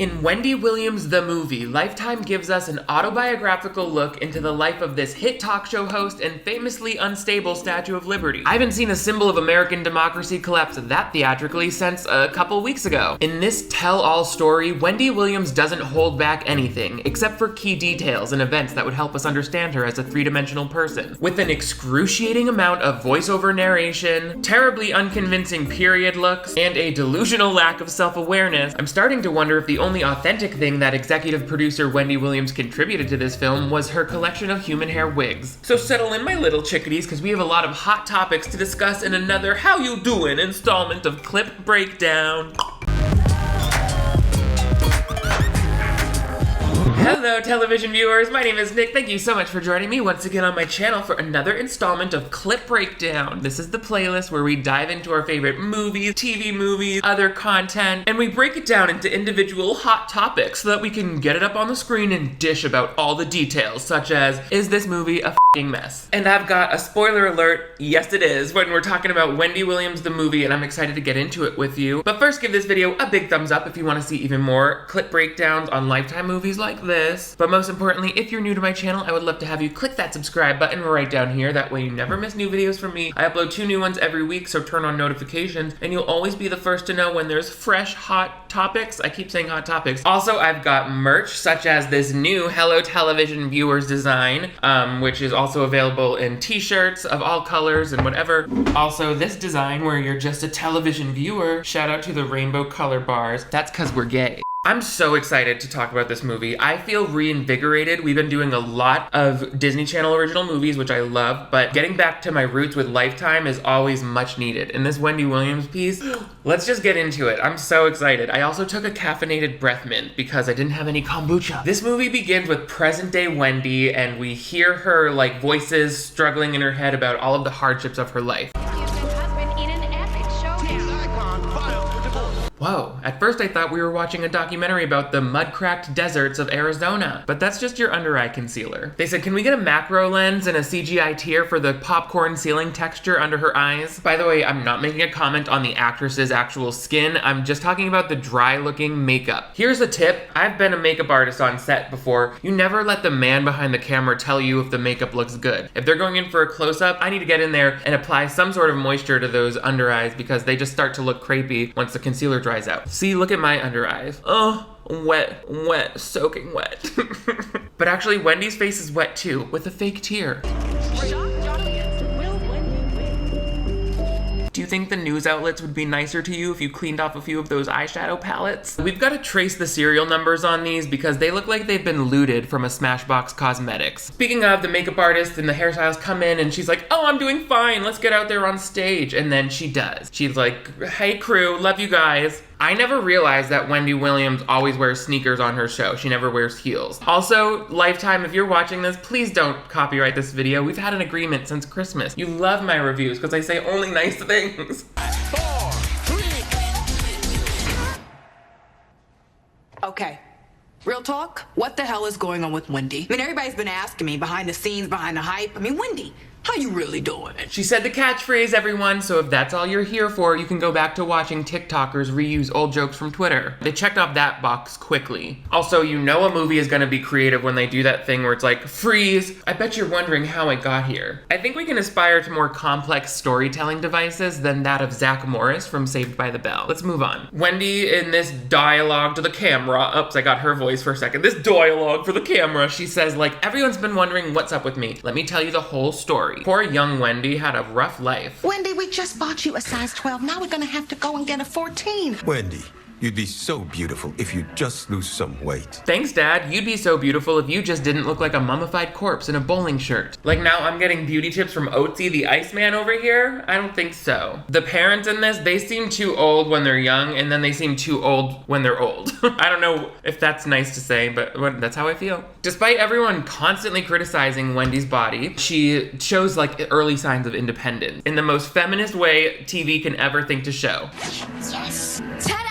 In Wendy Williams' The Movie, Lifetime gives us an autobiographical look into the life of this hit talk show host and famously unstable Statue of Liberty. I haven't seen a symbol of American democracy collapse that theatrically since a couple weeks ago. In this tell-all story, Wendy Williams doesn't hold back anything, except for key details and events that would help us understand her as a three-dimensional person. With an excruciating amount of voiceover narration, terribly unconvincing period looks, and a delusional lack of self-awareness, I'm starting to wonder if the only authentic thing that executive producer Wendy Williams contributed to this film was her collection of human hair wigs. So settle in, my little chickadees, because we have a lot of hot topics to discuss in another How You Doin' installment of Clip Breakdown. Hello television viewers, my name is Nick. Thank you so much for joining me once again on my channel for another installment of Clip Breakdown. This is the playlist where we dive into our favorite movies, TV movies, other content, and we break it down into individual hot topics so that we can get it up on the screen and dish about all the details, such as, is this movie a f***ing mess? And I've got a spoiler alert, yes it is, when we're talking about Wendy Williams the movie, and I'm excited to get into it with you. But first, give this video a big thumbs up if you want to see even more clip breakdowns on Lifetime movies like this. But most importantly, if you're new to my channel, I would love to have you click that subscribe button right down here. That way you never miss new videos from me. I upload 2 new ones every week, so turn on notifications and you'll always be the first to know when there's fresh, hot topics. I keep saying hot topics. Also, I've got merch such as this new Hello Television Viewers design, which is also available in t-shirts of all colors and whatever. Also, this design where you're just a television viewer. Shout out to the rainbow color bars. That's because we're gay. I'm so excited to talk about this movie. I feel reinvigorated. We've been doing a lot of Disney Channel original movies, which I love, but getting back to my roots with Lifetime is always much needed. In this Wendy Williams piece, let's just get into it. I'm so excited. I also took a caffeinated breath mint because I didn't have any kombucha. This movie begins with present day Wendy, and we hear her like voices struggling in her head about all of the hardships of her life. Whoa, at first I thought we were watching a documentary about the mud-cracked deserts of Arizona, but that's just your under-eye concealer. They said, can we get a macro lens and a CGI tear for the popcorn ceiling texture under her eyes? By the way, I'm not making a comment on the actress's actual skin, I'm just talking about the dry-looking makeup. Here's a tip, I've been a makeup artist on set before. You never let the man behind the camera tell you if the makeup looks good. If they're going in for a close-up, I need to get in there and apply some sort of moisture to those under eyes because they just start to look crepey once the concealer dries out. See, look at my under eyes. Oh, wet, soaking wet. But actually, Wendy's face is wet too, with a fake tear. Do you think the news outlets would be nicer to you if you cleaned off a few of those eyeshadow palettes? We've got to trace the serial numbers on these because they look like they've been looted from a Smashbox Cosmetics. Speaking of, the makeup artist and the hairstylists come in and she's like, oh, I'm doing fine, let's get out there on stage. And then she does. She's like, hey crew, love you guys. I never realized that Wendy Williams always wears sneakers on her show. She never wears heels. Also, Lifetime, if you're watching this, please don't copyright this video. We've had an agreement since Christmas. You love my reviews because I say only nice things. 4, 3. Okay. Real talk, what the hell is going on with Wendy? I mean, everybody's been asking me behind the scenes, behind the hype. I mean, Wendy, how you really doing? She said the catchphrase, everyone, so if that's all you're here for, you can go back to watching TikTokers reuse old jokes from Twitter. They checked off that box quickly. Also, you know a movie is gonna be creative when they do that thing where it's like, freeze, I bet you're wondering how I got here. I think we can aspire to more complex storytelling devices than that of Zach Morris from Saved by the Bell. Let's move on. Wendy in this dialogue to the camera, oops, I got her voice for a second. This dialogue for the camera, she says like, everyone's been wondering what's up with me. Let me tell you the whole story. Poor young Wendy had a rough life. Wendy, we just bought you a size 12. Now we're gonna have to go and get a 14. Wendy, you'd be so beautiful if you just lose some weight. Thanks, Dad. You'd be so beautiful if you just didn't look like a mummified corpse in a bowling shirt. Like now I'm getting beauty tips from Oatsy the Iceman over here? I don't think so. The parents in this, they seem too old when they're young, and then they seem too old when they're old. I don't know if that's nice to say, but that's how I feel. Despite everyone constantly criticizing Wendy's body, she shows like early signs of independence in the most feminist way TV can ever think to show. Yes. Ta-da!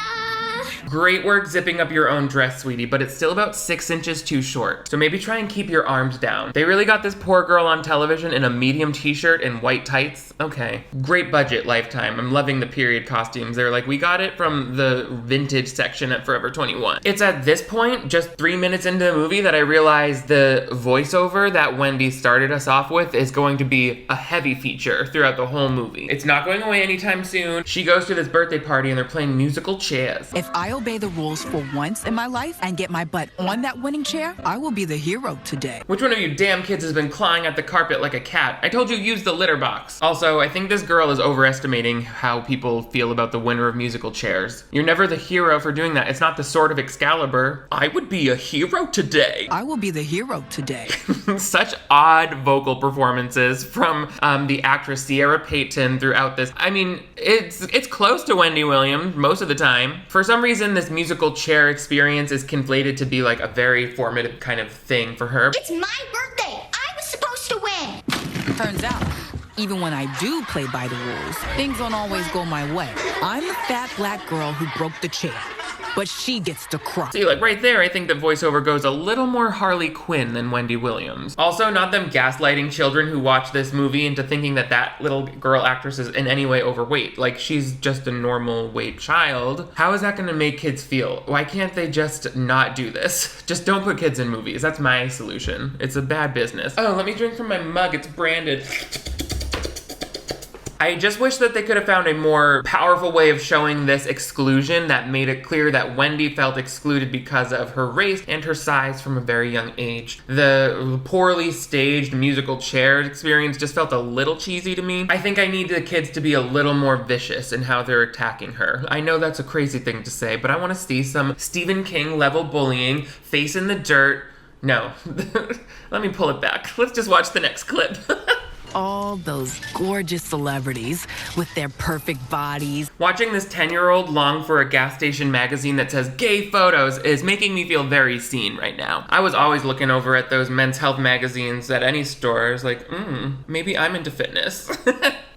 Great work zipping up your own dress, sweetie, but it's still about 6 inches too short. So maybe try and keep your arms down. They really got this poor girl on television in a medium t-shirt and white tights. Okay. Great budget, Lifetime. I'm loving the period costumes. They're like, we got it from the vintage section at Forever 21. It's at this point, just 3 minutes into the movie, that I realized the voiceover that Wendy started us off with is going to be a heavy feature throughout the whole movie. It's not going away anytime soon. She goes to this birthday party and they're playing musical chairs. If I obey the rules for once in my life and get my butt on that winning chair, I will be the hero today. Which one of you damn kids has been clawing at the carpet like a cat? I told you use the litter box. Also, I think this girl is overestimating how people feel about the winner of musical chairs. You're never the hero for doing that. It's not the sword of Excalibur. I would be a hero today. I will be the hero today. Such odd vocal performances from the actress Sierra Payton throughout this. I mean, it's close to Wendy Williams most of the time. For some reason, this musical chair experience is conflated to be like a very formative kind of thing for her. It's my birthday. I was supposed to win. Turns out, even when I do play by the rules, things don't always go my way. I'm the fat black girl who broke the chair, but she gets to cry. See, like right there, I think the voiceover goes a little more Harley Quinn than Wendy Williams. Also, not them gaslighting children who watch this movie into thinking that that little girl actress is in any way overweight. Like, she's just a normal weight child. How is that gonna make kids feel? Why can't they just not do this? Just don't put kids in movies. That's my solution. It's a bad business. Oh, let me drink from my mug. It's branded. I just wish that they could have found a more powerful way of showing this exclusion that made it clear that Wendy felt excluded because of her race and her size from a very young age. The poorly staged musical chair experience just felt a little cheesy to me. I think I need the kids to be a little more vicious in how they're attacking her. I know that's a crazy thing to say, but I want to see some Stephen King level bullying, face in the dirt. No, let me pull it back. Let's just watch the next clip. All those gorgeous celebrities with their perfect bodies. Watching this 10-year-old long for a gas station magazine that says gay photos is making me feel very seen right now. I was always looking over at those men's health magazines at any stores like, maybe I'm into fitness.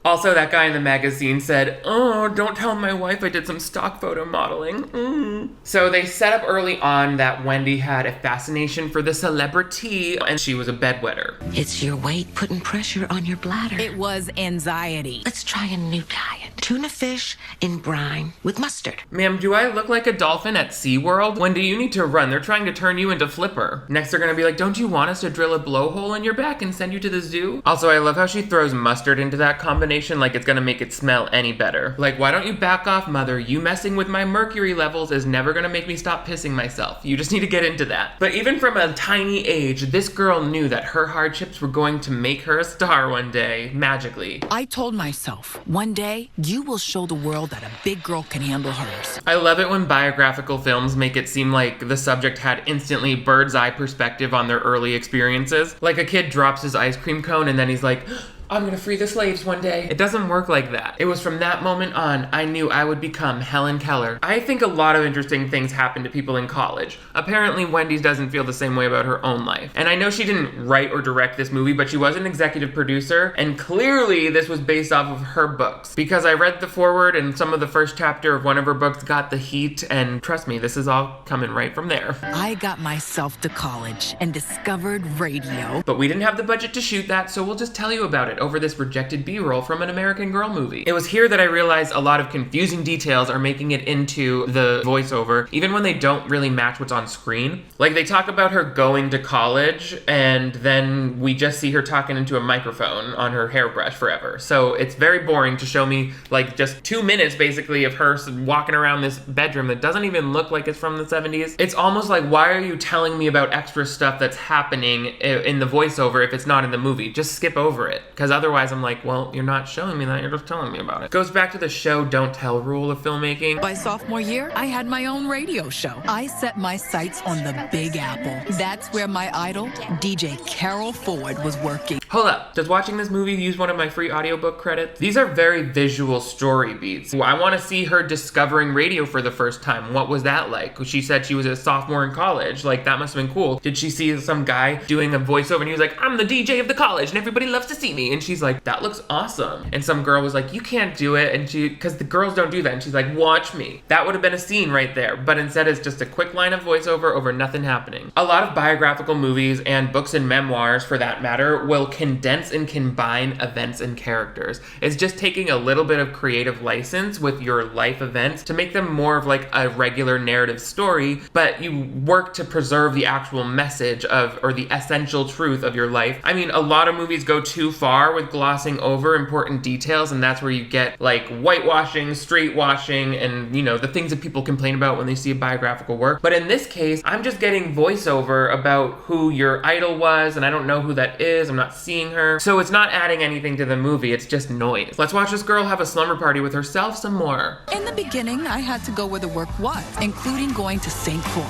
Also, that guy in the magazine said, oh, don't tell my wife I did some stock photo modeling. So they set up early on that Wendy had a fascination for the celebrity and she was a bedwetter. It's your weight putting pressure on your bladder. It was anxiety. Let's try a new diet. Tuna fish in brine with mustard. Ma'am, do I look like a dolphin at SeaWorld? Wendy, you need to run. They're trying to turn you into Flipper. Next, they're gonna be like, don't you want us to drill a blowhole in your back and send you to the zoo? Also, I love how she throws mustard into that combination like it's gonna make it smell any better. Like, why don't you back off, mother? You messing with my mercury levels is never gonna make me stop pissing myself. You just need to get into that. But even from a tiny age, this girl knew that her hardships were going to make her a star one day, magically. I told myself, one day, you will show the world that a big girl can handle hers. I love it when biographical films make it seem like the subject had instantly bird's eye perspective on their early experiences. Like a kid drops his ice cream cone and then he's like, I'm gonna free the slaves one day. It doesn't work like that. It was from that moment on, I knew I would become Helen Keller. I think a lot of interesting things happen to people in college. Apparently, Wendy doesn't feel the same way about her own life. And I know she didn't write or direct this movie, but she was an executive producer, and clearly this was based off of her books. Because I read the foreword and some of the first chapter of one of her books got the heat, and trust me, this is all coming right from there. I got myself to college and discovered radio. But we didn't have the budget to shoot that, so we'll just tell you about it over this rejected B-roll from an American Girl movie. It was here that I realized a lot of confusing details are making it into the voiceover, even when they don't really match what's on screen. Like, they talk about her going to college, and then we just see her talking into a microphone on her hairbrush forever. So it's very boring to show me, like, just 2 minutes, basically, of her walking around this bedroom that doesn't even look like it's from the 70s. It's almost like, why are you telling me about extra stuff that's happening in the voiceover if it's not in the movie? Just skip over it. Because otherwise I'm like, well, you're not showing me that, you're just telling me about it. Goes back to the show don't tell rule of filmmaking. By sophomore year, I had my own radio show. I set my sights on the Big Apple. That's where my idol, DJ Carol Ford, was working. Hold up, does watching this movie use one of my free audiobook credits? These are very visual story beats. I want to see her discovering radio for the first time. What was that like? She said she was a sophomore in college. Like, that must have been cool. Did she see some guy doing a voiceover and he was like, I'm the DJ of the college and everybody loves to see me? And she's like, that looks awesome. And some girl was like, you can't do it. And because the girls don't do that. And she's like, watch me. That would have been a scene right there. But instead it's just a quick line of voiceover over nothing happening. A lot of biographical movies and books and memoirs, for that matter, will condense and combine events and characters. It's just taking a little bit of creative license with your life events to make them more of like a regular narrative story, but you work to preserve the actual message of, or the essential truth of your life. I mean, a lot of movies go too far with glossing over important details, and that's where you get like whitewashing, straight washing, and you know, the things that people complain about when they see a biographical work. But in this case, I'm just getting voiceover about who your idol was, and I don't know who that is. I'm not seeing her. So it's not adding anything to the movie. It's just noise. Let's watch this girl have a slumber party with herself some more. In the beginning, I had to go where the work was, including going to St. Croix.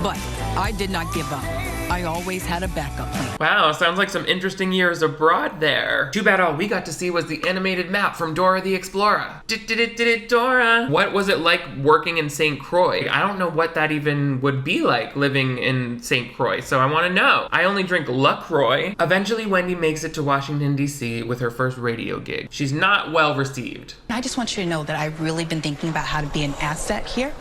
But I did not give up. I always had a backup plan. Wow, sounds like some interesting years abroad there. Too bad all we got to see was the animated map from Dora the Explorer. Dora. What was it like working in St. Croix? I don't know what that even would be like, living in St. Croix, so I want to know. I only drink LaCroix. Eventually, Wendy makes it to Washington, D.C. with her first radio gig. She's not well received. I just want you to know that I've really been thinking about how to be an asset here.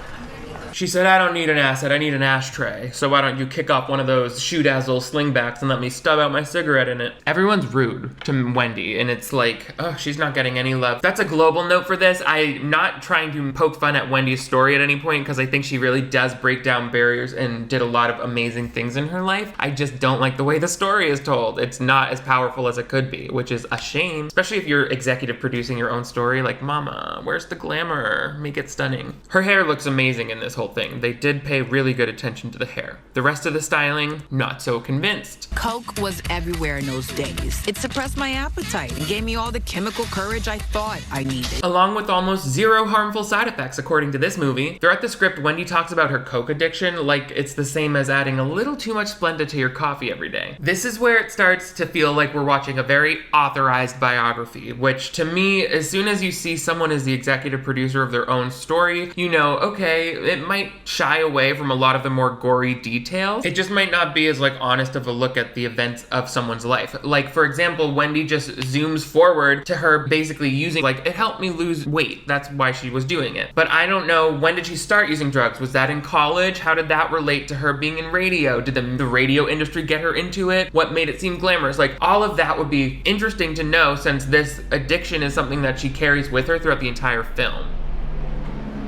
She said, I don't need an asset, I need an ashtray. So why don't you kick off one of those shoe-dazzle slingbacks and let me stub out my cigarette in it? Everyone's rude to Wendy, and it's like, oh, she's not getting any love. That's a global note for this. I'm not trying to poke fun at Wendy's story at any point, because I think she really does break down barriers and did a lot of amazing things in her life. I just don't like the way the story is told. It's not as powerful as it could be, which is a shame, especially if you're executive producing your own story. Like, mama, where's the glamour? Make it stunning. Her hair looks amazing in this whole thing. They did pay really good attention to the hair. The rest of the styling, not so convinced. Coke was everywhere in those days. It suppressed my appetite and gave me all the chemical courage I thought I needed. Along with almost zero harmful side effects, according to this movie. Throughout the script, Wendy talks about her Coke addiction like it's the same as adding a little too much Splenda to your coffee every day. This is where it starts to feel like we're watching a very authorized biography, which to me, as soon as you see someone as the executive producer of their own story, you know, okay, it might shy away from a lot of the more gory details. It just might not be as like honest of a look at the events of someone's life. Like, for example, Wendy just zooms forward to her basically using, like, it helped me lose weight. That's why she was doing it. But I don't know, when did she start using drugs? Was that in college? How did that relate to her being in radio? Did the radio industry get her into it? What made it seem glamorous? Like, all of that would be interesting to know, since this addiction is something that she carries with her throughout the entire film.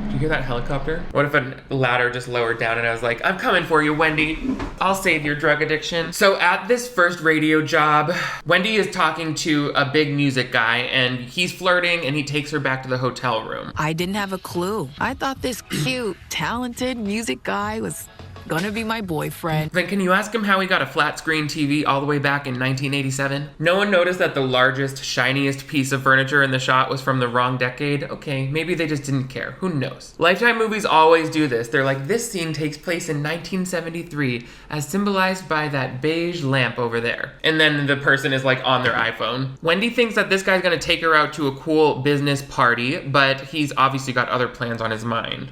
You hear that helicopter? What if a ladder just lowered down and I was like, I'm coming for you, Wendy. I'll save your drug addiction. So at this first radio job, Wendy is talking to a big music guy, and he's flirting, and he takes her back to the hotel room. I didn't have a clue. I thought this cute, talented music guy was gonna be my boyfriend. Then can you ask him how he got a flat screen TV all the way back in 1987? No one noticed that the largest, shiniest piece of furniture in the shot was from the wrong decade? Okay, maybe they just didn't care. Who knows? Lifetime movies always do this. They're like, this scene takes place in 1973, as symbolized by that beige lamp over there. And then the person is like on their iPhone. Wendy thinks that this guy's gonna take her out to a cool business party, but he's obviously got other plans on his mind.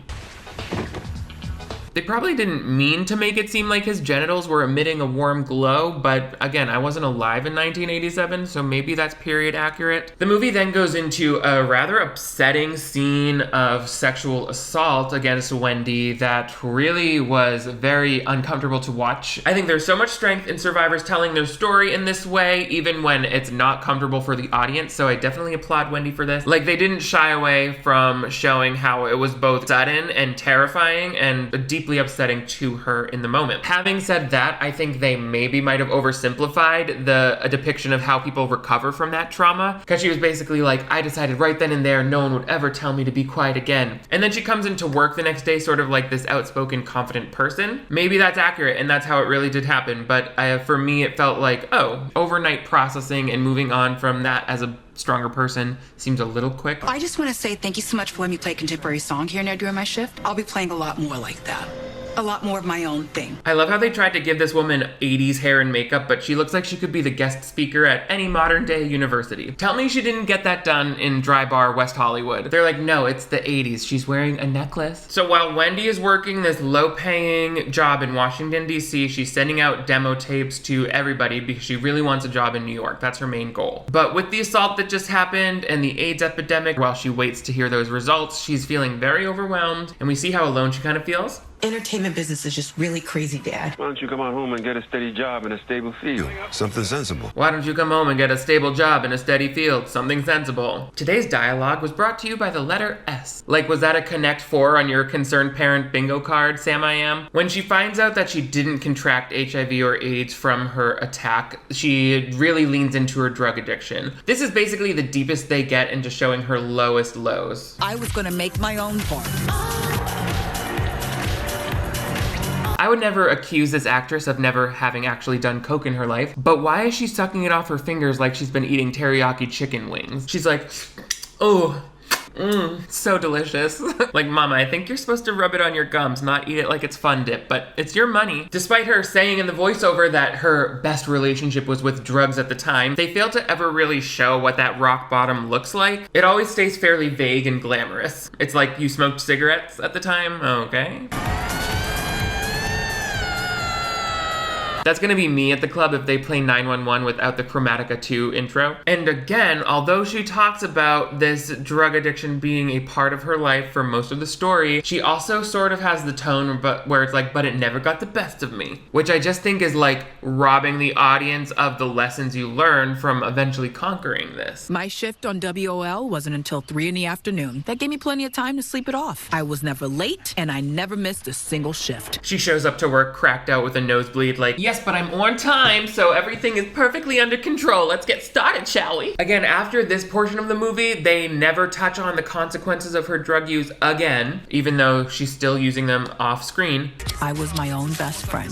They probably didn't mean to make it seem like his genitals were emitting a warm glow, but again, I wasn't alive in 1987, so maybe that's period accurate. The movie then goes into a rather upsetting scene of sexual assault against Wendy that really was very uncomfortable to watch. I think there's so much strength in survivors telling their story in this way, even when it's not comfortable for the audience, so I definitely applaud Wendy for this. Like, they didn't shy away from showing how it was both sudden and terrifying and deeply upsetting to her in the moment. Having said that, I think they maybe might have oversimplified a depiction of how people recover from that trauma, because she was basically like, I decided right then and there no one would ever tell me to be quiet again. And then she comes into work the next day sort of like this outspoken, confident person. Maybe that's accurate and that's how it really did happen, but for me it felt like, oh, overnight processing and moving on from that as a stronger person seems a little quick. I just want to say thank you so much for letting me play a contemporary song here and there during my shift. I'll be playing a lot more like that. a lot more of my own thing. I love how they tried to give this woman 80s hair and makeup, but she looks like she could be the guest speaker at any modern day university. Tell me she didn't get that done in Dry Bar, West Hollywood. They're like, no, it's the 80s. She's wearing a necklace. So while Wendy is working this low-paying job in Washington, D.C., she's sending out demo tapes to everybody because she really wants a job in New York. That's her main goal. But with the assault that just happened and the AIDS epidemic, while she waits to hear those results, she's feeling very overwhelmed, and we see how alone she kind of feels. Entertainment business is just really crazy, Dad. Why don't you come on home and get a steady job in a stable field? Something sensible. Why don't you come home and get a stable job in a steady field? Something sensible. Today's dialogue was brought to you by the letter S. Like, was that a Connect 4 on your concerned parent bingo card, Sam I Am? When she finds out that she didn't contract HIV or AIDS from her attack, she really leans into her drug addiction. This is basically the deepest they get into showing her lowest lows. I was gonna make my own part. I would never accuse this actress of never having actually done coke in her life, but why is she sucking it off her fingers like she's been eating teriyaki chicken wings? She's like, oh, so delicious. Like, Mama, I think you're supposed to rub it on your gums, not eat it like it's fun dip, but it's your money. Despite her saying in the voiceover that her best relationship was with drugs at the time, they fail to ever really show what that rock bottom looks like. It always stays fairly vague and glamorous. It's like, you smoked cigarettes at the time? Okay. That's gonna be me at the club if they play 911 without the Chromatica 2 intro. And again, although she talks about this drug addiction being a part of her life for most of the story, she also sort of has the tone where it's like, but it never got the best of me. Which I just think is like robbing the audience of the lessons you learn from eventually conquering this. My shift on WOL wasn't until 3 in the afternoon. That gave me plenty of time to sleep it off. I was never late, and I never missed a single shift. She shows up to work cracked out with a nosebleed like, yes, but I'm on time, so everything is perfectly under control. Let's get started, shall we? Again, after this portion of the movie, they never touch on the consequences of her drug use again, even though she's still using them off screen. I was my own best friend.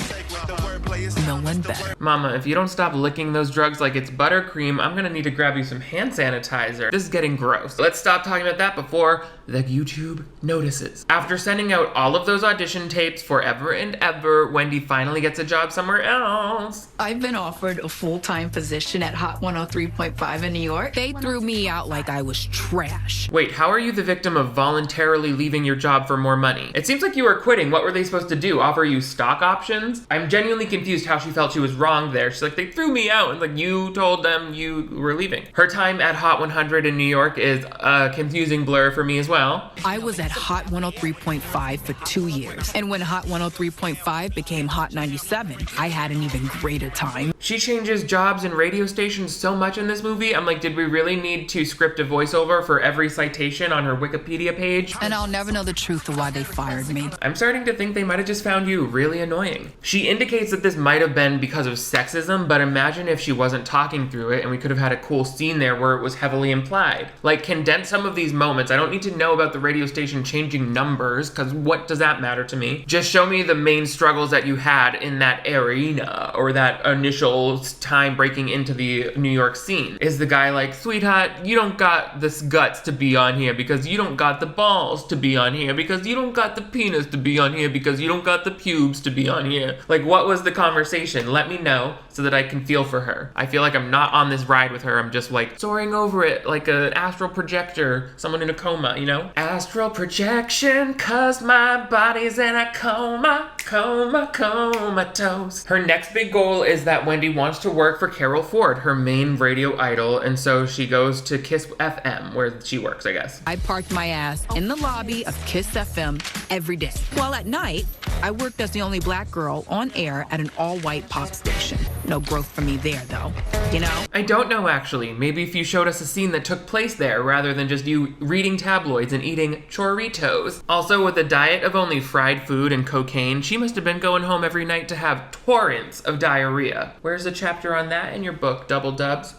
No one better. Mama, if you don't stop licking those drugs like it's buttercream, I'm gonna need to grab you some hand sanitizer. This is getting gross. Let's stop talking about that before the YouTube notices. After sending out all of those audition tapes forever and ever, Wendy finally gets a job somewhere else. I've been offered a full-time position at Hot 103.5 in New York. They threw me out like I was trash. Wait, how are you the victim of voluntarily leaving your job for more money? It seems like you were quitting. What were they supposed to do? Offer you stock options? I'm genuinely confused how she felt she was wronged there. She's like, they threw me out, and like, you told them you were leaving. Her time at Hot 100 in New York is a confusing blur for me as well. I was at Hot 103.5 for 2 years. And when Hot 103.5 became Hot 97, I had an even greater time. She changes jobs and radio stations so much in this movie. I'm like, did we really need to script a voiceover for every citation on her Wikipedia page? And I'll never know the truth of why they fired me. I'm starting to think they might have just found you really annoying. She indicates that this might have been because of sexism, but imagine if she wasn't talking through it and we could have had a cool scene there where it was heavily implied. Like, condense some of these moments. I don't need to know about the radio station changing numbers, because what does that matter to me? Just show me the main struggles that you had in that arena, or that initial time breaking into the New York scene. Is the guy like, sweetheart, you don't got the guts to be on here because you don't got the balls to be on here because you don't got the penis to be on here because you don't got the pubes to be on here. Like, what was the conversation? Let me know so that I can feel for her. I feel like I'm not on this ride with her. I'm just like soaring over it like an astral projector, someone in a coma, you know? Astral projection, cause my body's in a coma, comatose. Her next big goal is that Wendy wants to work for Carol Ford, her main radio idol, and so she goes to Kiss FM, where she works, I guess. I parked my ass in the lobby of Kiss FM every day. While at night, I worked as the only black girl on air at an all-white pop station. No growth for me there, though. You know? I don't know, actually. Maybe if you showed us a scene that took place there, rather than just you reading tabloids and eating choritos. Also, with a diet of only fried food and cocaine, she must have been going home every night to have torrents of diarrhea. Where's the chapter on that in your book, Double Dubs?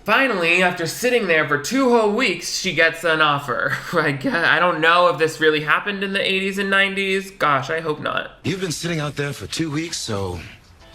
Finally, after sitting there for 2 whole weeks, she gets an offer. I don't know if this really happened in the 80s and 90s. Gosh, I hope not. You've been sitting out there for 2 weeks, so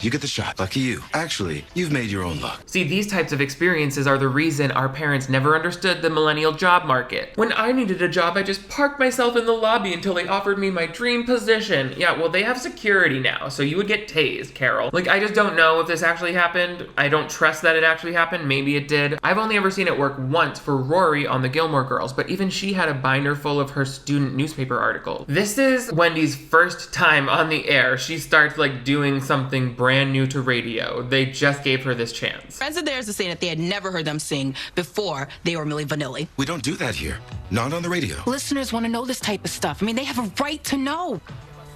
You get the shot. Lucky you. Actually, you've made your own luck. See, these types of experiences are the reason our parents never understood the millennial job market. When I needed a job, I just parked myself in the lobby until they offered me my dream position. Yeah, well, they have security now, so you would get tased, Carol. Like, I just don't know if this actually happened. I don't trust that it actually happened. Maybe it did. I've only ever seen it work once for Rory on the Gilmore Girls, but even she had a binder full of her student newspaper articles. This is Wendy's first time on the air. She starts like doing something brand new to radio. They just gave her this chance. Friends of theirs are saying that they had never heard them sing before they were Milli Vanilli. We don't do that here. Not on the radio. Listeners want to know this type of stuff. I mean, they have a right to know.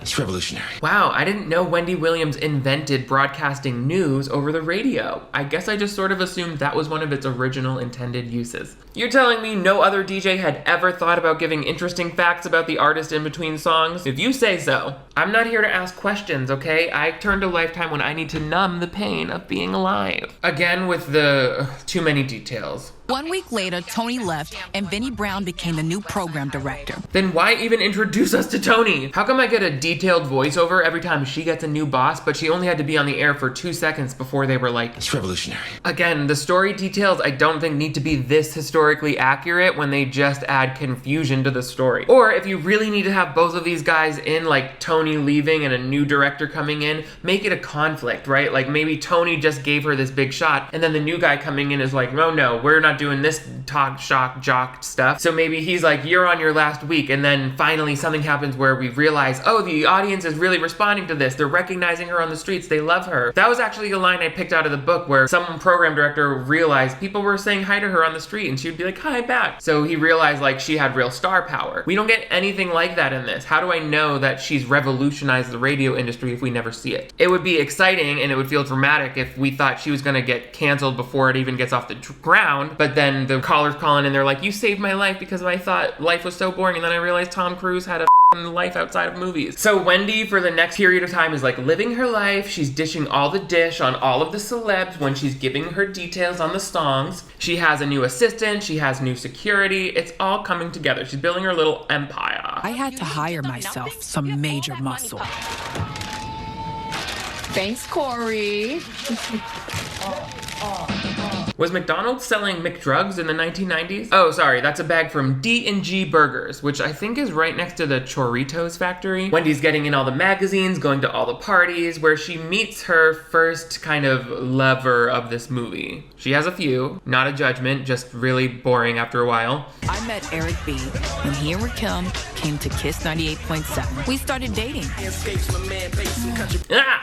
It's revolutionary. Wow, I didn't know Wendy Williams invented broadcasting news over the radio. I guess I just sort of assumed that was one of its original intended uses. You're telling me no other DJ had ever thought about giving interesting facts about the artist in between songs? If you say so. I'm not here to ask questions, okay? I turn to Lifetime when I need to numb the pain of being alive. Again with the too many details. 1 week later, Tony left, and Vinnie Brown became the new program director. Then why even introduce us to Tony? How come I get a detailed voiceover every time she gets a new boss, but she only had to be on the air for 2 seconds before they were like... It's revolutionary. Again, the story details I don't think need to be this historically accurate when they just add confusion to the story. Or if you really need to have both of these guys in, like Tony leaving and a new director coming in, make it a conflict, right? Like maybe Tony just gave her this big shot, and then the new guy coming in is like, no, we're not doing this talk, shock, jock stuff. So maybe he's like, you're on your last week, and then finally something happens where we realize, oh, the audience is really responding to this. They're recognizing her on the streets. They love her. That was actually a line I picked out of the book where some program director realized people were saying hi to her on the street, and she would be like, hi back. So he realized like she had real star power. We don't get anything like that in this. How do I know that she's revolutionized the radio industry if we never see it? It would be exciting and it would feel dramatic if we thought she was gonna get canceled before it even gets off the ground, but then the callers calling and they're like, you saved my life because I thought life was so boring, and then I realized Tom Cruise had a life outside of movies. So Wendy for the next period of time is like living her life. She's dishing all the dish on all of the celebs when she's giving her details on the songs. She has a new assistant, she has new security. It's all coming together. She's building her little empire. I had to hire myself some major muscle. Thanks, Corey. Was McDonald's selling McDrugs in the 1990s? Oh, sorry, that's a bag from D&G Burgers, which I think is right next to the Choritos factory. Wendy's getting in all the magazines, going to all the parties, where she meets her first kind of lover of this movie. She has a few, not a judgment, just really boring after a while. I met Eric B. when he and Rakim came to Kiss 98.7. We started dating.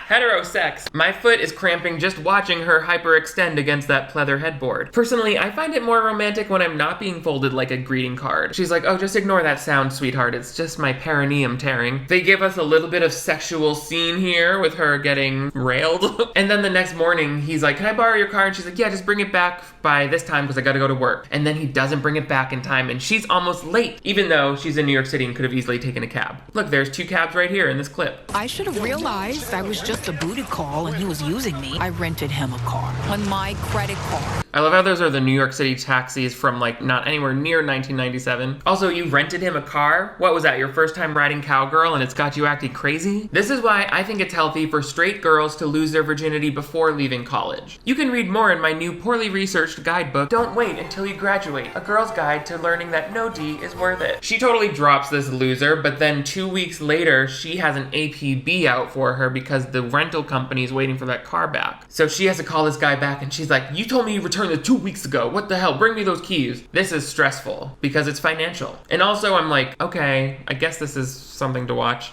Heterosex. My foot is cramping just watching her hyperextend against that pleather headboard. Personally, I find it more romantic when I'm not being folded like a greeting card. She's like, oh, just ignore that sound, sweetheart. It's just my perineum tearing. They give us a little bit of sexual scene here with her getting railed. And then the next morning, he's like, can I borrow your car? And she's like, yeah, just bring it back by this time because I gotta go to work. And then he doesn't bring it back in time and she's almost late, even though she's in New York City and could have easily taken a cab. Look, there's 2 cabs right here in this clip. I should have realized I was just a booty call and he was using me. I rented him a car on my credit card. I love how those are the New York City taxis from like not anywhere near 1997. Also, you rented him a car? What was that, your first time riding cowgirl and it's got you acting crazy? This is why I think it's healthy for straight girls to lose their virginity before leaving college. You can read more in my new poorly researched guidebook, Don't Wait Until You Graduate, a girl's guide to learning that no D is worth it. She totally drops this loser, but then 2 weeks later, she has an APB out for her because the rental company is waiting for that car back. So she has to call this guy back and she's like, you told me you returned it 2 weeks ago. What the hell? Bring me those keys. This is stressful because it's financial. And also I'm like, okay, I guess this is something to watch.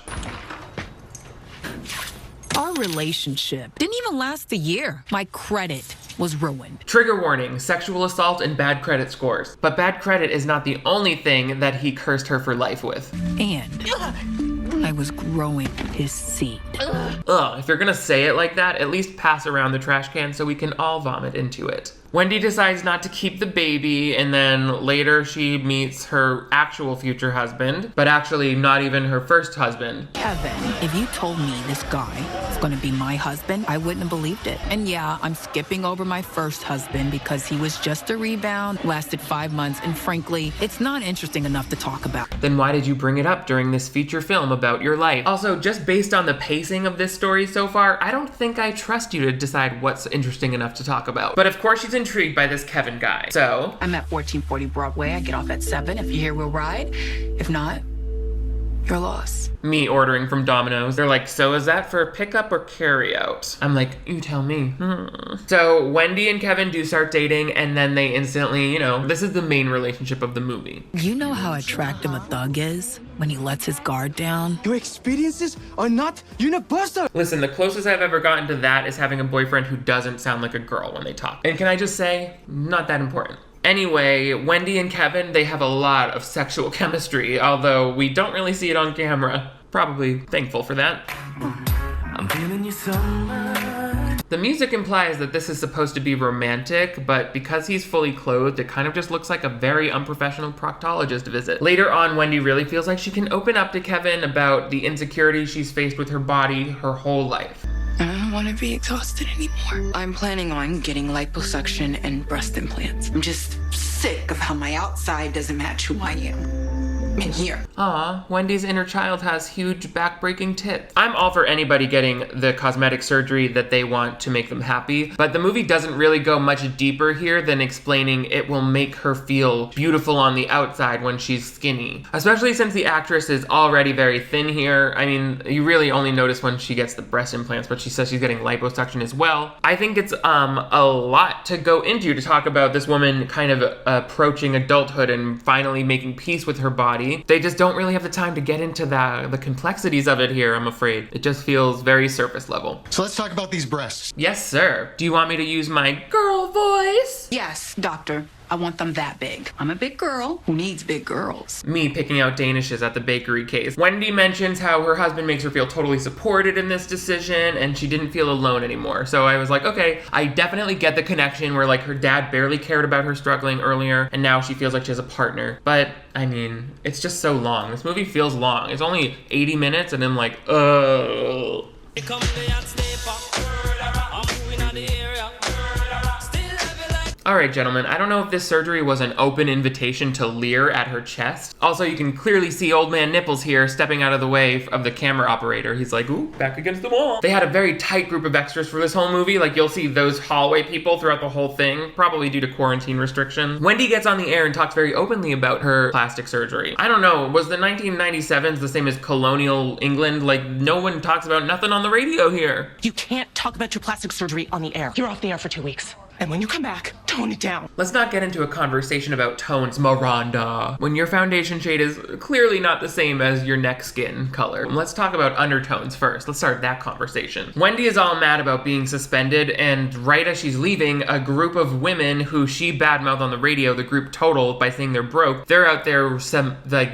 Our relationship didn't even last a year. My credit was ruined. Trigger warning, sexual assault and bad credit scores. But bad credit is not the only thing that he cursed her for life with. And I was growing his seed. Ugh, if you're gonna say it like that, at least pass around the trash can so we can all vomit into it. Wendy decides not to keep the baby, and then later she meets her actual future husband, but actually not even her first husband. Kevin, if you told me this guy was going to be my husband, I wouldn't have believed it. And yeah, I'm skipping over my first husband because he was just a rebound, lasted 5 months, and frankly, it's not interesting enough to talk about. Then why did you bring it up during this feature film about your life? Also, just based on the pacing of this story so far, I don't think I trust you to decide what's interesting enough to talk about. But of course she's intrigued by this Kevin guy. So I'm at 1440 Broadway. I get off at 7. If you're here, we'll ride. If not, your loss. Me ordering from Domino's. They're like, so is that for pickup or carryout? I'm like, you tell me. So Wendy and Kevin do start dating, and then they instantly, you know, this is the main relationship of the movie. You know how attractive a thug is when he lets his guard down? Your experiences are not universal. Listen, the closest I've ever gotten to that is having a boyfriend who doesn't sound like a girl when they talk. And can I just say, not that important. Anyway, Wendy and Kevin, they have a lot of sexual chemistry, although we don't really see it on camera. Probably thankful for that. I'm feeling you so much. The music implies that this is supposed to be romantic, but because he's fully clothed, it kind of just looks like a very unprofessional proctologist visit. Later on, Wendy really feels like she can open up to Kevin about the insecurities she's faced with her body her whole life. I don't want to be exhausted anymore. I'm planning on getting liposuction and breast implants. I'm just sick of how my outside doesn't match who I am. And here. Aw, Wendy's inner child has huge back-breaking tits. I'm all for anybody getting the cosmetic surgery that they want to make them happy, but the movie doesn't really go much deeper here than explaining it will make her feel beautiful on the outside when she's skinny. Especially since the actress is already very thin here. I mean, you really only notice when she gets the breast implants, but she says she's getting liposuction as well. I think it's a lot to go into to talk about this woman kind of approaching adulthood and finally making peace with her body. They just don't really have the time to get into the complexities of it here, I'm afraid. It just feels very surface level. So let's talk about these breasts. Yes, sir. Do you want me to use my girl voice? Yes, doctor. I want them that big. I'm a big girl who needs big girls. Me picking out Danishes at the bakery case. Wendy mentions how her husband makes her feel totally supported in this decision and she didn't feel alone anymore. So I was like, okay, I definitely get the connection where like her dad barely cared about her struggling earlier and now she feels like she has a partner. But I mean, it's just so long. This movie feels long. It's only 80 minutes and I'm like, oh. Alright, gentlemen, I don't know if this surgery was an open invitation to leer at her chest. Also, you can clearly see old man Nipples here stepping out of the way of the camera operator. He's like, ooh, back against the wall. They had a very tight group of extras for this whole movie. Like, you'll see those hallway people throughout the whole thing, probably due to quarantine restrictions. Wendy gets on the air and talks very openly about her plastic surgery. I don't know, was the 1997s the same as colonial England? Like, no one talks about nothing on the radio here. You can't talk about your plastic surgery on the air. You're off the air for 2 weeks. And when you come back, tone it down. Let's not get into a conversation about tones, Miranda. When your foundation shade is clearly not the same as your neck skin color. Let's talk about undertones first. Let's start that conversation. Wendy is all mad about being suspended, and right as she's leaving, a group of women who she badmouthed on the radio, the group Total, by saying they're broke, they're out there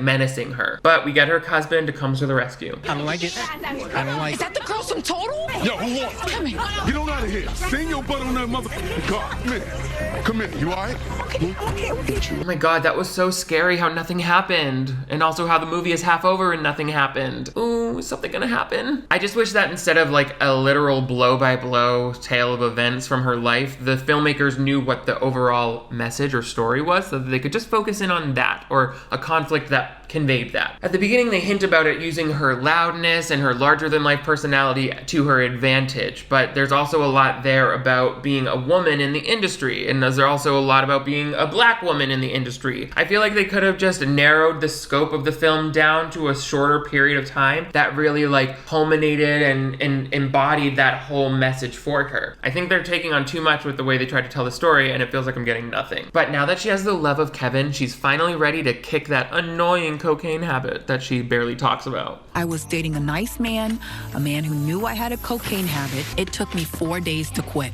menacing her. But we get her husband to come to the rescue. I don't like it. I don't like it. Is that the girl from Total? Yo, who wants? Come here. Get on out of here. Sing your butt on that motherfucking car. Come here. Come here. You all right? Okay, we'll get you. Oh my god, that was so scary how nothing happened. And also how the movie is half over and nothing happened. Ooh, is something gonna happen? I just wish that instead of like a literal blow-by-blow tale of events from her life, the filmmakers knew what the overall message or story was so that they could just focus in on that, or a conflict that conveyed that. At the beginning, they hint about it using her loudness and her larger-than-life personality to her advantage, but there's also a lot there about being a woman in the industry, and there's also a lot about being a black woman in the industry. I feel like they could have just narrowed the scope of the film down to a shorter period of time that really like culminated and embodied that whole message for her. I think they're taking on too much with the way they try to tell the story, and it feels like I'm getting nothing. But now that she has the love of Kevin, she's finally ready to kick that annoying cocaine habit that she barely talks about. I was dating a nice man, a man who knew I had a cocaine habit. It took me 4 days to quit.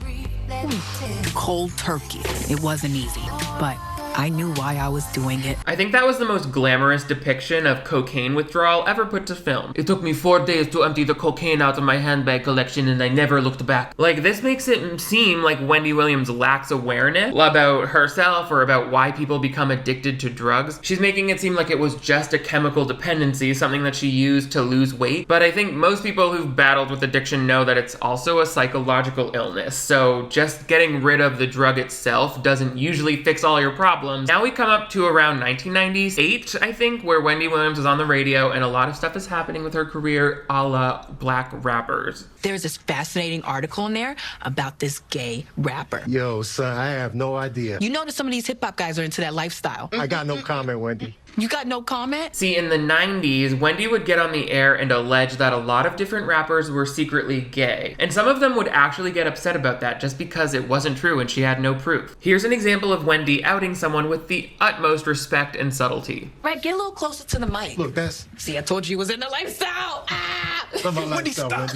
Cold turkey. It wasn't easy, but I knew why I was doing it. I think that was the most glamorous depiction of cocaine withdrawal ever put to film. It took me 4 days to empty the cocaine out of my handbag collection and I never looked back. Like, this makes it seem like Wendy Williams lacks awareness about herself or about why people become addicted to drugs. She's making it seem like it was just a chemical dependency, something that she used to lose weight. But I think most people who've battled with addiction know that it's also a psychological illness. So just getting rid of the drug itself doesn't usually fix all your problems. Now we come up to around 1998, I think, where Wendy Williams is on the radio and a lot of stuff is happening with her career a la black rappers. There's this fascinating article in there about this gay rapper. Yo, son, I have no idea. You notice some of these hip hop guys are into that lifestyle. I got no comment, Wendy. You got no comment? See, in the 90s, Wendy would get on the air and allege that a lot of different rappers were secretly gay. And some of them would actually get upset about that just because it wasn't true and she had no proof. Here's an example of Wendy outing someone with the utmost respect and subtlety. Right, get a little closer to the mic. Look, that's... See, I told you he was in the lifestyle. Ah! Wendy, stop.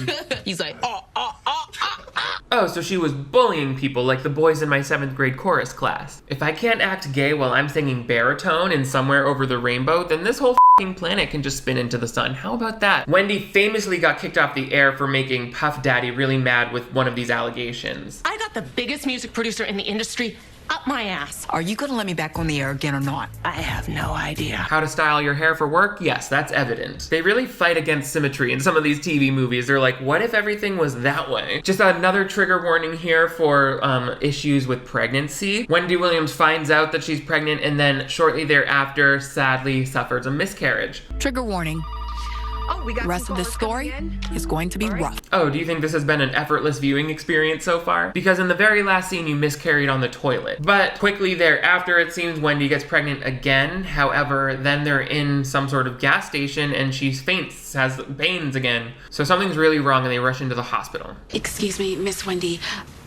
He's like, Oh, so she was bullying people like the boys in my 7th grade chorus class. If I can't act gay while I'm singing baritone in Somewhere Over the Rainbow, then this whole f***ing planet can just spin into the sun. How about that? Wendy famously got kicked off the air for making Puff Daddy really mad with one of these allegations. I got the biggest music producer in the industry up my ass. Are you gonna let me back on the air again or not? I have no idea. How to style your hair for work? Yes, that's evident. They really fight against symmetry in some of these TV movies. They're like, what if everything was that way? Just another trigger warning here for issues with pregnancy. Wendy Williams finds out that she's pregnant and then shortly thereafter, sadly, suffers a miscarriage. Trigger warning. Oh, we got The rest of the story is going to be rough. Oh, do you think this has been an effortless viewing experience so far? Because in the very last scene, you miscarried on the toilet. But quickly thereafter, it seems Wendy gets pregnant again. However, then they're in some sort of gas station and she faints, has pains again. So something's really wrong and they rush into the hospital. Excuse me, Miss Wendy.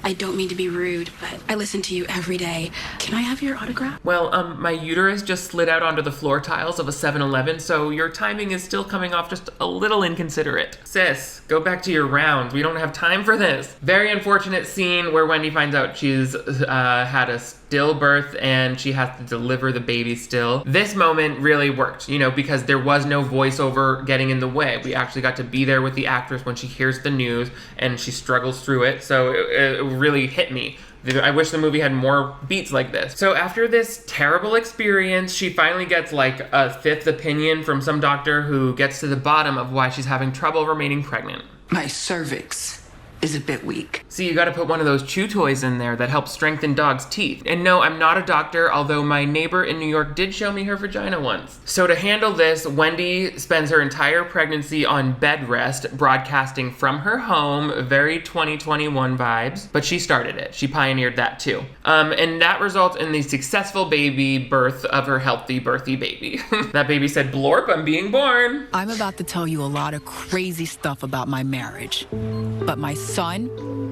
I don't mean to be rude, but I listen to you every day. Can I have your autograph? Well, my uterus just slid out onto the floor tiles of a 7-Eleven, so your timing is still coming off just a little inconsiderate. Sis, go back to your rounds. We don't have time for this. Very unfortunate scene where Wendy finds out she's had a stillbirth and she has to deliver the baby still. This moment really worked, you know, because there was no voiceover getting in the way. We actually got to be there with the actress when she hears the news and she struggles through it, so it really hit me. I wish the movie had more beats like this. So after this terrible experience, she finally gets like a 5th opinion from some doctor who gets to the bottom of why she's having trouble remaining pregnant. My cervix is a bit weak. See, you gotta put one of those chew toys in there that helps strengthen dogs' teeth. And no, I'm not a doctor, although my neighbor in New York did show me her vagina once. So to handle this, Wendy spends her entire pregnancy on bed rest, broadcasting from her home, very 2021 vibes, but she started it. She pioneered that too. And that results in the successful baby birth of her healthy, birthy baby. That baby said, "Blorp, I'm being born." I'm about to tell you a lot of crazy stuff about my marriage, but my son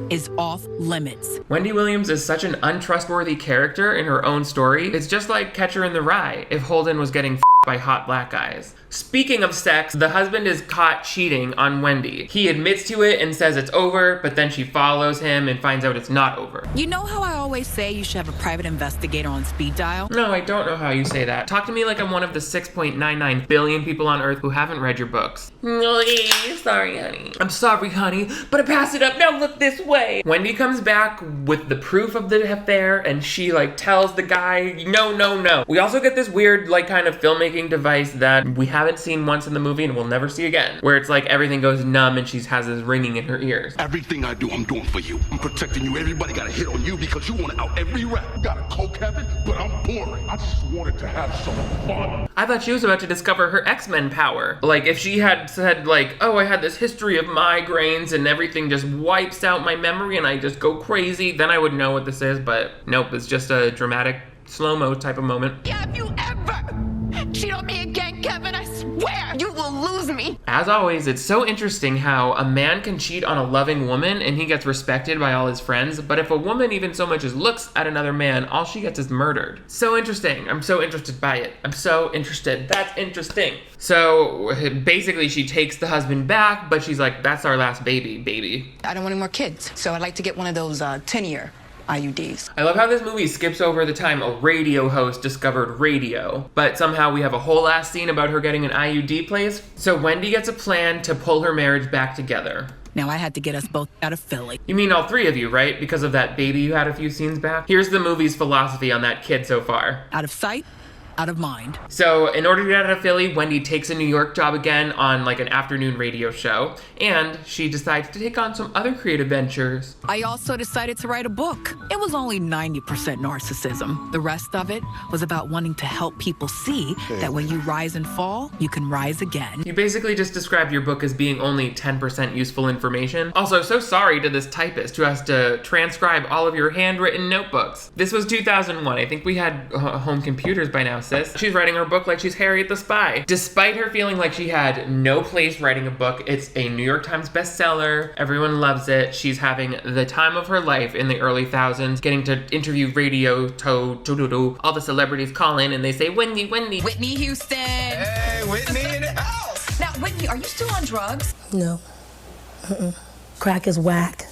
is off limits. Wendy Williams is such an untrustworthy character in her own story. It's just like Catcher in the Rye if Holden was getting by hot black guys. Speaking of sex, the husband is caught cheating on Wendy. He admits to it and says it's over, but then she follows him and finds out it's not over. You know how I always say you should have a private investigator on speed dial? No, I don't know how you say that. Talk to me like I'm one of the 6.99 billion people on Earth who haven't read your books. Sorry, honey. I'm sorry, honey, but I passed it up. Now look this way. Wendy comes back with the proof of the affair and she like tells the guy, no. We also get this weird like kind of filmmaking device that we haven't seen once in the movie and we'll never see again, where it's like everything goes numb and she has this ringing in her ears. Everything I do, I'm doing for you. I'm protecting you. Everybody got a hit on you because you want to out every rap. Got a coke habit, but I'm boring. I just wanted to have some fun. I thought she was about to discover her X-Men power. Like if she had said like, oh, I had this history of migraines and everything just wipes out my memory and I just go crazy, then I would know what this is, but nope, it's just a dramatic slow-mo type of moment. Have you ever cheat on me again, Kevin? I swear you will lose me. As always, it's so interesting how a man can cheat on a loving woman and he gets respected by all his friends, but if a woman even so much as looks at another man, all she gets is murdered. So interesting. I'm so interested by it. I'm so interested. That's interesting. So basically she takes the husband back, but she's like, that's our last baby. I don't want any more kids, so I'd like to get one of those 10-year IUDs. I love how this movie skips over the time a radio host discovered radio, but somehow we have a whole ass scene about her getting an IUD placed. So Wendy gets a plan to pull her marriage back together. Now I had to get us both out of Philly. You mean all three of you, right? Because of that baby you had a few scenes back? Here's the movie's philosophy on that kid so far. Out of sight, out of mind. So in order to get out of Philly, Wendy takes a New York job again on like an afternoon radio show, and she decides to take on some other creative ventures. I also decided to write a book. It was only 90% narcissism. The rest of it was about wanting to help people see that when you rise and fall, you can rise again. You basically just described your book as being only 10% useful information. Also, so sorry to this typist who has to transcribe all of your handwritten notebooks. This was 2001. I think we had home computers by now, sis. She's writing her book like she's Harriet the Spy. Despite her feeling like she had no place writing a book, it's a New York Times bestseller. Everyone loves it. She's having the time of her life in the early thousands, getting to interview all the celebrities call in and they say, Wendy, Wendy. Whitney Houston. Hey, Whitney in the house. Now, Whitney, are you still on drugs? No. Crack is whack.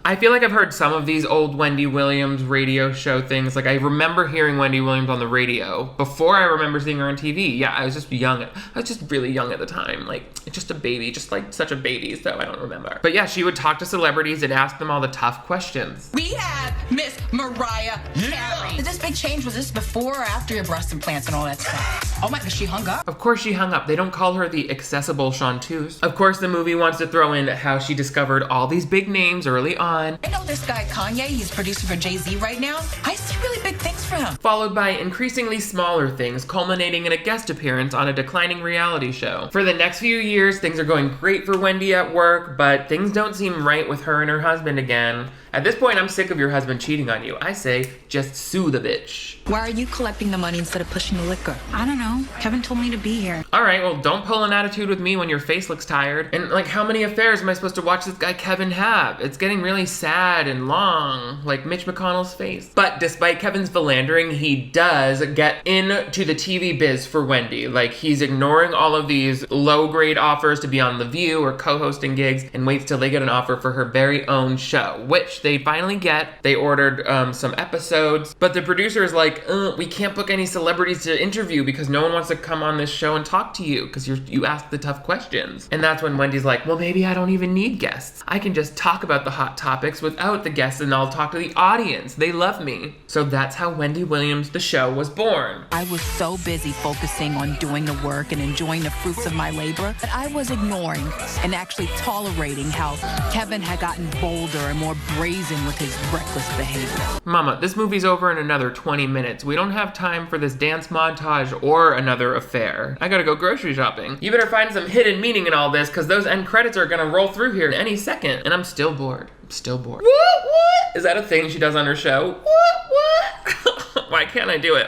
I feel like I've heard some of these old Wendy Williams radio show things. Like I remember hearing Wendy Williams on the radio before I remember seeing her on TV. Yeah, I was just young. I was just really young at the time. Like just a baby, just like such a baby. So I don't remember. But yeah, she would talk to celebrities and ask them all the tough questions. We have Miss Mariah Carey. This big change, was this before or after your breast implants and all that stuff? Oh my God, she hung up. Of course she hung up. They don't call her the accessible chanteuse. Of course the movie wants to throw in how she discovered all these big names early on. I know this guy Kanye, he's producing for Jay-Z right now. I see really big things for him. Followed by increasingly smaller things, culminating in a guest appearance on a declining reality show. For the next few years, things are going great for Wendy at work, but things don't seem right with her and her husband again. At this point, I'm sick of your husband cheating on you. I say, just sue the bitch. Why are you collecting the money instead of pushing the liquor? I don't know. Kevin told me to be here. All right, well, don't pull an attitude with me when your face looks tired. And like, how many affairs am I supposed to watch this guy Kevin have? It's getting really sad and long, like Mitch McConnell's face. But despite Kevin's philandering, he does get into the TV biz for Wendy. Like, he's ignoring all of these low-grade offers to be on The View or co-hosting gigs and waits till they get an offer for her very own show, which they finally get. They ordered some episodes, but the producer is like, we can't book any celebrities to interview because no one wants to come on this show and talk to you because you ask the tough questions. And that's when Wendy's like, well, maybe I don't even need guests. I can just talk about the hot topics without the guests and I'll talk to the audience. They love me. So that's how Wendy Williams, the show, was born. I was so busy focusing on doing the work and enjoying the fruits of my labor that I was ignoring and actually tolerating how Kevin had gotten bolder and more brazen with his reckless behavior. Mama, this movie's over in another 20 minutes. We don't have time for this dance montage or another affair. I gotta go grocery shopping. You better find some hidden meaning in all this because those end credits are gonna roll through here any second. And I'm still bored. I'm still bored. What? Is that a thing she does on her show? What? Why can't I do it?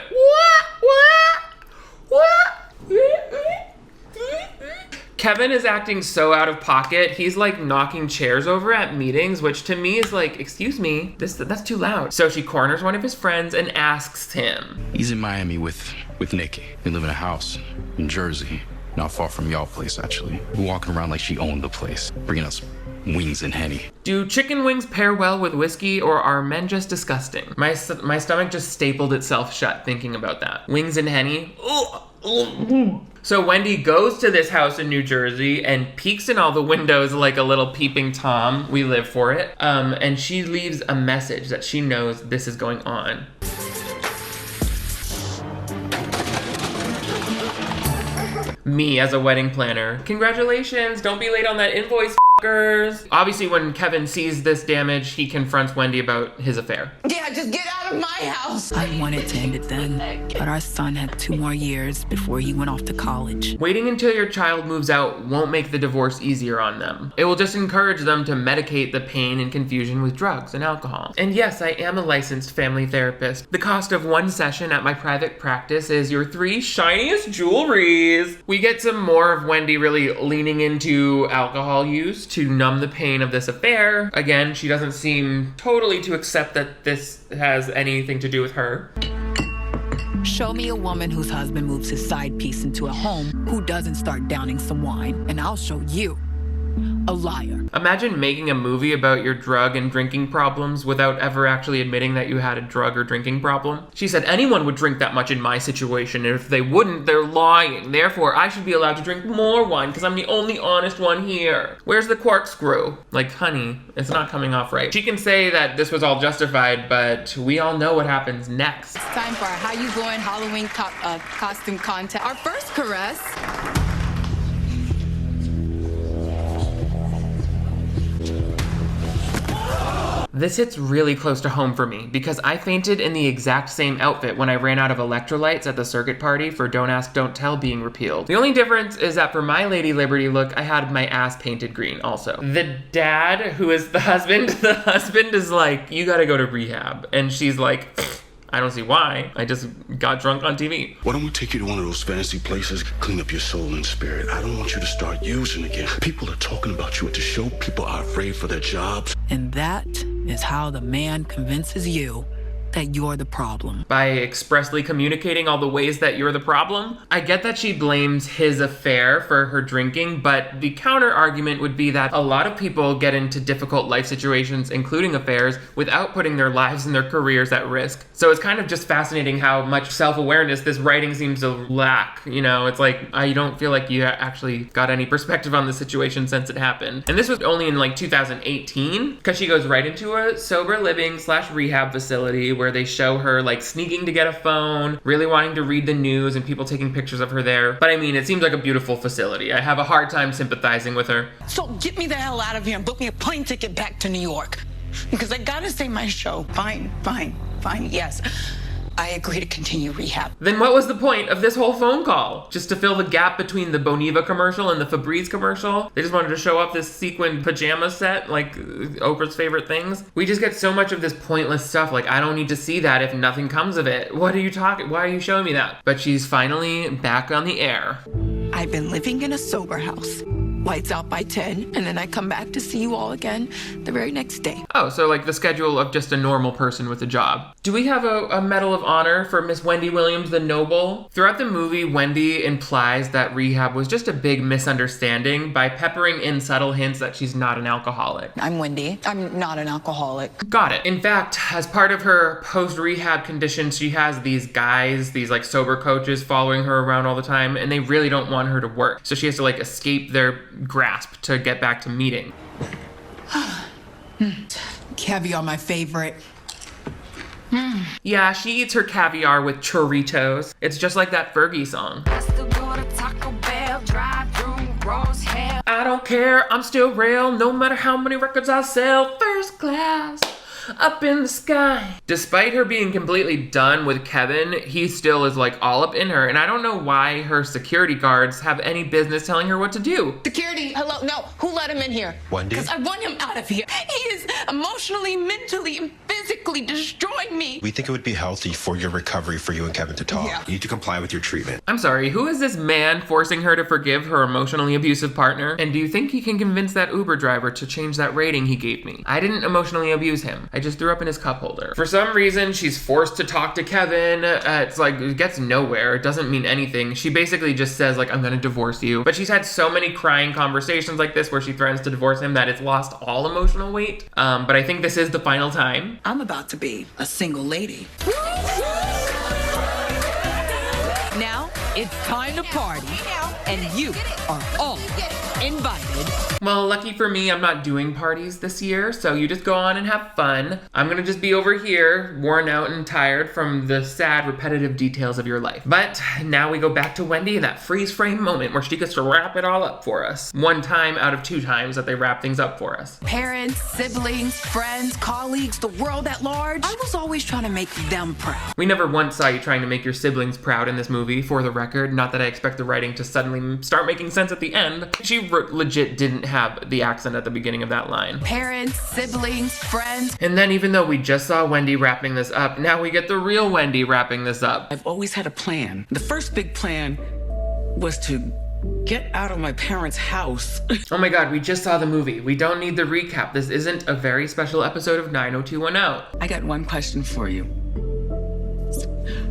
What? Kevin is acting so out of pocket. He's like knocking chairs over at meetings, which to me is like, excuse me, that's too loud. So she corners one of his friends and asks him. He's in Miami with Nikki. They live in a house in Jersey, not far from y'all place actually. We're walking around like she owned the place, bringing us wings and Henny. Do chicken wings pair well with whiskey, or are men just disgusting? My stomach just stapled itself shut thinking about that. Wings and Henny? So Wendy goes to this house in New Jersey and peeks in all the windows like a little peeping Tom. We live for it. And she leaves a message that she knows this is going on. Me as a wedding planner. Congratulations, don't be late on that invoice, f***ers. Obviously, when Kevin sees this damage, he confronts Wendy about his affair. Yeah, just get out of my house. I wanted to end it then, but our son had 2 more years before he went off to college. Waiting until your child moves out won't make the divorce easier on them. It will just encourage them to medicate the pain and confusion with drugs and alcohol. And yes, I am a licensed family therapist. The cost of 1 session at my private practice is your 3 shiniest jewelries. We get some more of Wendy really leaning into alcohol use to numb the pain of this affair. Again, she doesn't seem totally to accept that this has anything to do with her. Show me a woman whose husband moves his side piece into a home who doesn't start downing some wine, and I'll show you a liar. Imagine making a movie about your drug and drinking problems without ever actually admitting that you had a drug or drinking problem. She said, anyone would drink that much in my situation, and if they wouldn't, they're lying. Therefore, I should be allowed to drink more wine because I'm the only honest one here. Where's the corkscrew? Like, honey, it's not coming off right. She can say that this was all justified, but we all know what happens next. It's time for our How You Going Halloween costume contest. Our first caress. This hits really close to home for me because I fainted in the exact same outfit when I ran out of electrolytes at the circuit party for Don't Ask, Don't Tell being repealed. The only difference is that for my Lady Liberty look, I had my ass painted green also. The dad, who is the husband is like, you gotta go to rehab. And she's like, I don't see why. I just got drunk on TV. Why don't we take you to one of those fancy places, clean up your soul and spirit? I don't want you to start using again. People are talking about you at the show. People are afraid for their jobs. And that is how the man convinces you that you're the problem. By expressly communicating all the ways that you're the problem? I get that she blames his affair for her drinking, but the counter argument would be that a lot of people get into difficult life situations, including affairs, without putting their lives and their careers at risk. So it's kind of just fascinating how much self-awareness this writing seems to lack. You know, it's like, I don't feel like you actually got any perspective on the situation since it happened. And this was only in like 2018, because she goes right into a sober living / rehab facility where they show her like sneaking to get a phone, really wanting to read the news and people taking pictures of her there. But I mean, it seems like a beautiful facility. I have a hard time sympathizing with her. So get me the hell out of here and book me a plane ticket back to New York. Because I gotta say my show. Fine, yes. I agree to continue rehab. Then what was the point of this whole phone call? Just to fill the gap between the Boniva commercial and the Febreze commercial? They just wanted to show up this sequin pajama set, like Oprah's favorite things? We just get so much of this pointless stuff, like I don't need to see that if nothing comes of it. What are you talking? Why are you showing me that? But she's finally back on the air. I've been living in a sober house. Lights out by 10, and then I come back to see you all again the very next day. Oh, so like the schedule of just a normal person with a job. Do we have a Medal of Honor for Miss Wendy Williams the Noble? Throughout the movie, Wendy implies that rehab was just a big misunderstanding by peppering in subtle hints that she's not an alcoholic. I'm Wendy. I'm not an alcoholic. Got it. In fact, as part of her post-rehab condition, she has these guys, these like sober coaches following her around all the time, and they really don't want her to work. So she has to like escape their grasp to get back to meeting. Caviar, my favorite. Yeah, she eats her caviar with churritos. It's just like that Fergie song. I don't care, I'm still real, no matter how many records I sell. First class, up in the sky. Despite her being completely done with Kevin, he still is like all up in her, and I don't know why her security guards have any business telling her what to do. Security, hello, no, who let him in here? Wendy? Because I want him out of here. He is emotionally, mentally, and physically destroying me. We think it would be healthy for your recovery for you and Kevin to talk. Yeah. You need to comply with your treatment. I'm sorry, who is this man forcing her to forgive her emotionally abusive partner? And do you think he can convince that Uber driver to change that rating he gave me? I didn't emotionally abuse him. I just threw up in his cup holder. For some reason, she's forced to talk to Kevin. It's like, it gets nowhere. It doesn't mean anything. She basically just says like, I'm gonna divorce you. But she's had so many crying conversations like this where she threatens to divorce him that it's lost all emotional weight. But I think this is the final time. I'm about to be a single lady. Now it's time to party, and you are all invited. Well, lucky for me, I'm not doing parties this year, so you just go on and have fun. I'm gonna just be over here, worn out and tired from the sad, repetitive details of your life. But now we go back to Wendy in that freeze frame moment where she gets to wrap it all up for us. One time out of 2 times that they wrap things up for us. Parents, siblings, friends, colleagues, the world at large. I was always trying to make them proud. We never once saw you trying to make your siblings proud in this movie, for the record. Not that I expect the writing to suddenly start making sense at the end. She legit didn't have the accent at the beginning of that line. Parents, siblings, friends. And then even though we just saw Wendy wrapping this up, now we get the real Wendy wrapping this up. I've always had a plan. The first big plan was to get out of my parents' house. Oh my god, we just saw the movie. We don't need the recap. This isn't a very special episode of 90210. I got one question for you.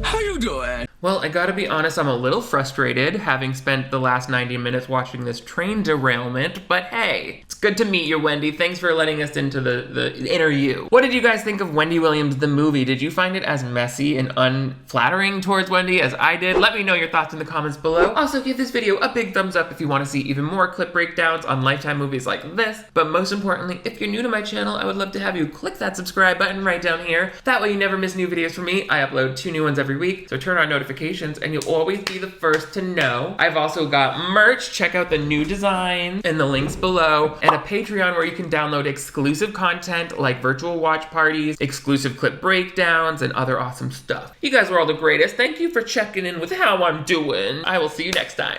How you doing? Well, I gotta be honest, I'm a little frustrated having spent the last 90 minutes watching this train derailment, but hey, it's Good to meet you, Wendy. Thanks for letting us into the inner you. What did you guys think of Wendy Williams, the movie? Did you find it as messy and unflattering towards Wendy as I did? Let me know your thoughts in the comments below. Also, give this video a big thumbs up if you want to see even more clip breakdowns on Lifetime movies like this. But most importantly, if you're new to my channel, I would love to have you click that subscribe button right down here. That way you never miss new videos from me. I upload 2 new ones every week, so turn on notifications and you'll always be the first to know. I've also got merch. Check out the new designs in the links below, and a Patreon where you can download exclusive content like virtual watch parties, exclusive clip breakdowns, and other awesome stuff. You guys are all the greatest. Thank you for checking in with how I'm doing. I will see you next time.